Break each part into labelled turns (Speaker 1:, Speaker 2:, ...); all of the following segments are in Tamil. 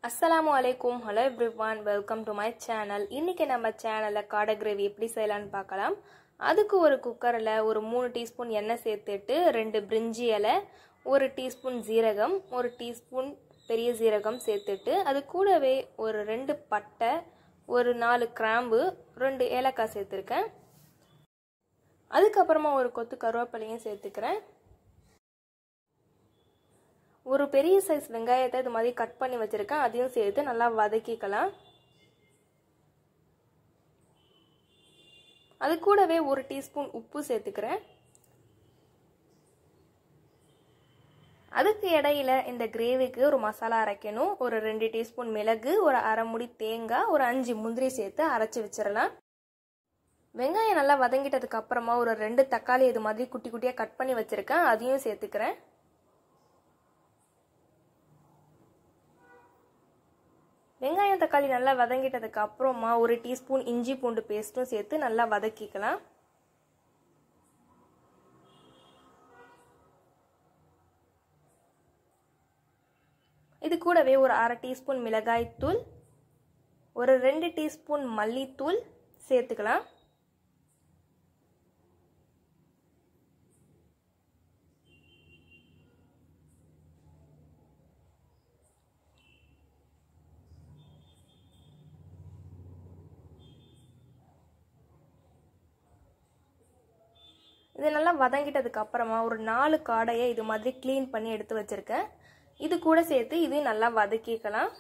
Speaker 1: Assalamu alaikum. Hello everyone. Welcome to my channel. இன்னைக்கு நம்ம சேனல்ல காடை கிரேவி எப்படி செய்யலாம்னு பார்க்கலாம். அதுக்கு ஒரு குக்கர்ல ஒரு 3 டீஸ்பூன் எண்ணெய் சேர்த்துட்டு 2 பிரிஞ்சி இலை, 1 டீஸ்பூன் ஜீரகம், 1 டீஸ்பூன் பெரிய ஜீரகம் சேர்த்துட்டு அது கூடவே ஒரு 2 பட்டை, ஒரு 4 கிராம்பு, 2 ஏலக்காய் சேர்த்திருக்கேன். அதுக்கு அப்புறமா ஒரு கொத்து கருவேப்பிலையும் சேர்த்துக்கிறேன். ஒரு பெரிய சைஸ் வெங்காயத்தை இது மாதிரி கட் பண்ணி வச்சிருக்கேன். அதையும் சேர்த்து நல்லா வதக்கிக்கலாம். அது கூடவே 1 டீஸ்பூன் உப்பு சேர்த்துக்கிறேன். அதுக்கு இடையில இந்த கிரேவிக்கு ஒரு மசாலா அரைக்கணும். ஒரு 2 டீஸ்பூன் மிளகு, ஒரு அரை முடி தேங்காய், ஒரு 5 முந்திரி சேர்த்து அரைச்சி வச்சிடலாம். வெங்காயம் நல்லா வதங்கிட்டதுக்கு அப்புறமா ஒரு 2 தக்காளி இது மாதிரி குட்டி குட்டியா கட் பண்ணி வச்சிருக்கேன். அதையும் சேர்த்துக்கிறேன். வெங்காயம் தக்காளி நல்லா வதங்கிட்டதுக்கு அப்புறமா 1 டீஸ்பூன் இஞ்சி பூண்டு பேஸ்ட்டும் சேர்த்து நல்லா வதக்கிக்கலாம். இது கூடவே ஒரு அரை டீஸ்பூன் மிளகாய் தூள், ஒரு 2 டீஸ்பூன் மல்லித்தூள் சேர்த்துக்கலாம். இது நல்லா வதங்கிட்டதுக்கு அப்புறமா ஒரு 4 காடையை இது மாதிரி க்ளீன் பண்ணி எடுத்து வச்சிருக்கேன். இது கூட சேர்த்து இது நல்லா வதக்கிக்கலாம்.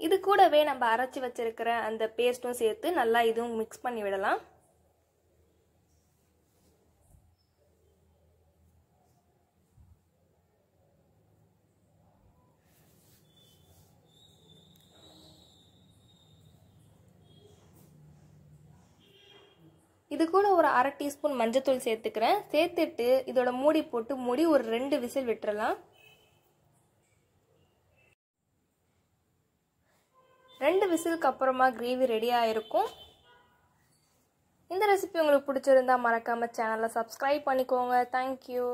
Speaker 1: இது கூடவே நம்ம அரைச்சி வச்சிருக்கிற அந்த பேஸ்ட்டும் சேர்த்து நல்லா இதுவும் மிக்ஸ் பண்ணி விடலாம். இது கூட ஒரு அரை டீஸ்பூன் மஞ்சத்தூள் சேர்த்துக்கிறேன். சேர்த்துட்டு இதோட மூடி போட்டு மூடி ஒரு 2 விசில் விட்டுறலாம். 2 விசிலுக்கு அப்புறமா கிரேவி ரெடி ஆயிருக்கும். இந்த ரெசிபி உங்களுக்கு பிடிச்சிருந்தா மறக்காம சேனலை சப்ஸ்கிரைப் பண்ணிக்கோங்க. தேங்க்யூ.